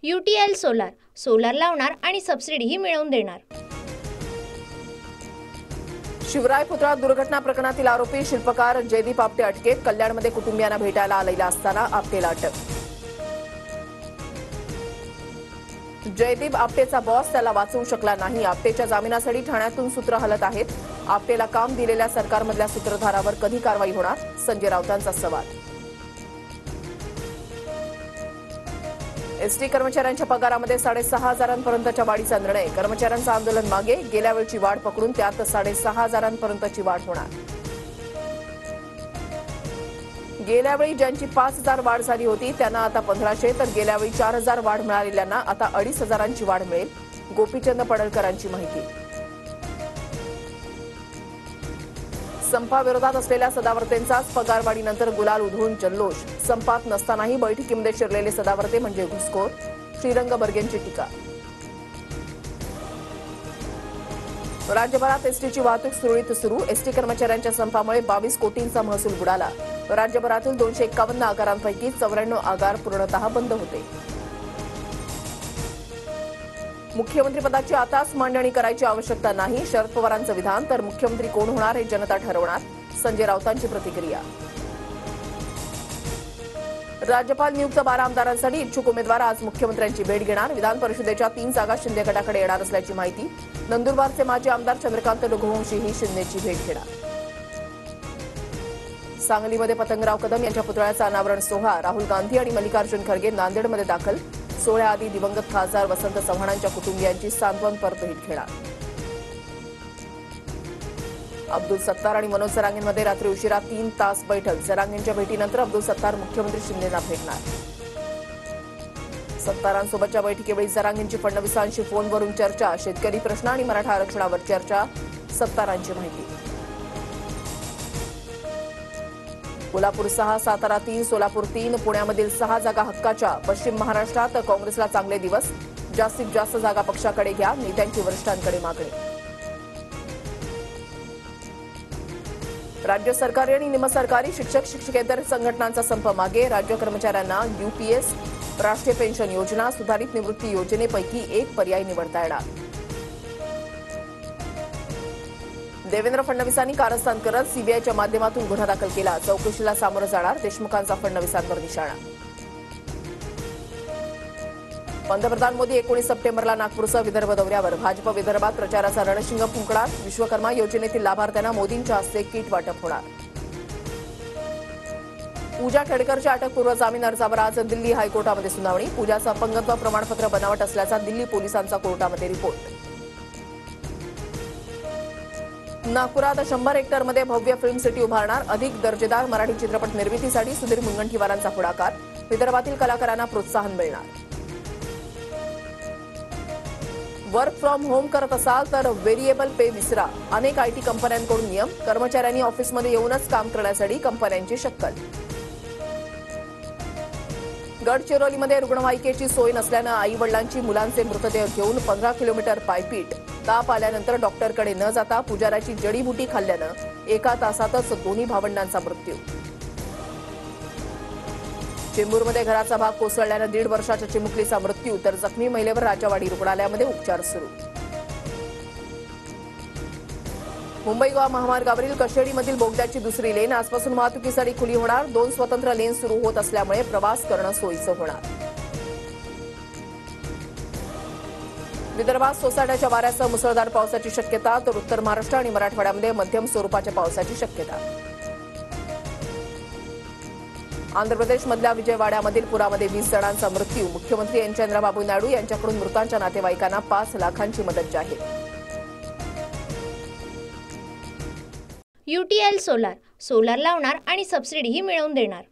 UTL solar solar लावणार आणि सबसिडीही मिळवून देणार। शिवराय पुतळा दुर्घटना प्रकरणातील आरोपी शिल्पकार जयदीप आपटे अटकेत। कल्याणमध्ये कुटुंबियांना भेटायला आलेला असताना आपटेला अटक। जयदीप आपटेचा बॉस त्याला वाचवू शकला नाही। आपटेच्या जामिनासाठी ठाण्यातून सूत्र हलत आहेत। आपटेला काम दिलेल्या सरकारमधल्या सूत्रधारावर कधी कारवाई होणार? संजय राऊतांचा सवाल। एसटी कर्मचाऱ्यांच्या पगारामध्ये 6,500पर्यंतच्या वाढीचा निर्णय। कर्मचाऱ्यांचं आंदोलन मागे। गेल्या वेळची वाढ पकडून त्यात 6,500पर्यंतची वाढ होणार। गेल्या वेळी ज्यांची 5,000 वाढ झाली होती त्यांना आता 1,500, तर गेल्या वेळी 4,000 वाढ मिळालेल्यांना आता 2,500ची वाढ मिळेल। गोपीचंद पडळकरांची माहिती। संपाविरोधात असलेल्या सदावर्तेंचाच पगारवाढीनंतर गुलाल उधळून जल्लोष। संपात नसतानाही बैठकीमध्ये शिरलेले सदावर्ते म्हणजे घुसखोर। श्रीरंग बर्गेंची टीका। राज्यभरात एसटीची वाहतूक सुरळीत सुरू। एसटी कर्मचाऱ्यांच्या संपामुळे 22 कोटींचा महसूल बुडाला। राज्यभरातील 251 आगारांपैकी 94 आगार पूर्णतः बंद होते। मुख्यमंत्रीपदाची आताच मांडणी करायची आवश्यकता नाही, शरद पवारांचं विधान। तर मुख्यमंत्री कोण होणार हे जनता ठरवणार, संजय राऊतांची प्रतिक्रिया। राज्यपाल नियुक्त 12 आमदारांसाठी इच्छुक उमेदवार आज मुख्यमंत्र्यांची भेट घेणार। विधान परिषदेच्या 3 जागा शिंदे गटाकडे येणार असल्याची माहिती। नंदुरबारचे माजी आमदार चंद्रकांत रघुवंशीही शिंदेची भेट घेणार। सांगलीमध्ये पतंगराव कदम यांच्या पुतळ्याचा अनावरण सोहळा। राहुल गांधी आणि मल्लिकार्जुन खरगे नांदेडमध्ये दाखल। सोहळ्याआधी दिवंगत खासदार वसंत चव्हाणांच्या कुटुंबियांची सांत्वनपर भेट घेणार। अब्दुल सत्तार आणि मनोज जरांगेंमध्ये रात्री उशिरा 3 तास बैठक। जरांगेंच्या भेटीनंतर अब्दुल सत्तार मुख्यमंत्री शिंदेंना भेटणार। सत्तारांसोबतच्या बैठकीवेळी जरांगेंची फडणवीसांशी फोनवरून चर्चा। शेतकरी प्रश्न आणि मराठा आरक्षणावर चर्चा। सत्तारांची माहिती। कोल्हापूर 6, सातारा 3, सोलापूर 3, पुण्यामधील 6 जागा हक्काच्या। पश्चिम महाराष्ट्रात काँग्रेसला चांगले दिवस। जास्तीत जास्त जागा पक्षाकडे घ्या, नेत्यांची वरिष्ठांकडे मागणी। राज्य सरकारी आणि निमसरकारी शिक्षक शिक्षकेतर संघटनांचा संप मागे। राज्य कर्मचाऱ्यांना UPS, राष्ट्रीय पेन्शन योजना, सुधारित निवृत्ती योजनेपैकी एक पर्याय निवडता येणार। देवेंद्र फडणवीसांनी कारस्थान करत सीबीआयच्या माध्यमातून गुन्हा दाखल केला। चौकशीला सामोरं जाणार, देशमुखांचा फडणवीसांवर निशाणा। पंतप्रधान मोदी 19 सप्टेंबरला नागपूरसह विदर्भ दौऱ्यावर। भाजप विदर्भात प्रचाराचा रणशिंग फुंकणार। विश्वकर्मा योजनेतील लाभार्थ्यांना मोदींच्या हस्ते किट वाटप होणार। पूजा खेडकरच्या अटकपूर्व जामीन अर्जावर आज दिल्ली हायकोर्टामध्ये सुनावणी। पूजाचं अपंगत्व प्रमाणपत्र बनावट असल्याचा दिल्ली पोलिसांचा कोर्टामध्ये रिपोर्ट। नागपुरात 100 हेक्टरमध्ये भव्य फिल्म सिटी उभारणार। अधिक दर्जेदार मराठी चित्रपट निर्मितीसाठी सुधीर मुनगंटीवारांचा पुढाकार। विदर्भातील कलाकारांना प्रोत्साहन मिळणार। वर्क फ्रॉम होम करत असाल तर व्हेरिएबल पे विसरा। अनेक IT कंपन्यांकडून नियम। कर्मचाऱ्यांनी ऑफिसमध्ये येऊनच काम करण्यासाठी कंपन्यांची शक्कल। गडचिरोलीमध्ये रुग्णवाहिकेची सोय नसल्यानं आई-वडिलांची मुलांचे मृतदेह घेऊन 15 किलोमीटर पायपीट। ताप आल्यानंतर डॉक्टरकडे न जाता पुजाऱ्याची जडीबुटी खाल्ल्यानं 1 तासातच दोन्ही भावंडांचा मृत्यू। चेंबूरमध्ये घराचा भाग कोसळल्यानं 1.5 वर्षाच्या चिमुकलीचा मृत्यू, तर जखमी महिलेवर राजावाडी रुग्णालयामध्ये उपचार सुरू। मुंबई गोवा महामार्गावरील कशेडीमधील बोगद्याची दुसरी लेन आजपासून वाहतुकीसाठी खुली होणार। 2 स्वतंत्र लेन सुरू होत असल्यामुळे प्रवास करणं सोयीचं होणार। विदर्भात सोसाट्याच्या वाऱ्यासह मुसळधार पावसाची शक्यता, तर उत्तर महाराष्ट्र आणि मराठवाड्यामध्ये मध्यम स्वरूपाच्या पावसाची शक्यता। आंध्र प्रदेशमधल्या विजयवाड्यामधील पुरामध्ये 20 जणांचा मृत्यू। मुख्यमंत्री एन चंद्रबाबू नायडू यांच्याकडून मृतांच्या नातेवाईकांना 5 लाखांची मदत जाहीर। UTL सोलार सोलार लावणार आणि सबसिडीही मिळवून देणार।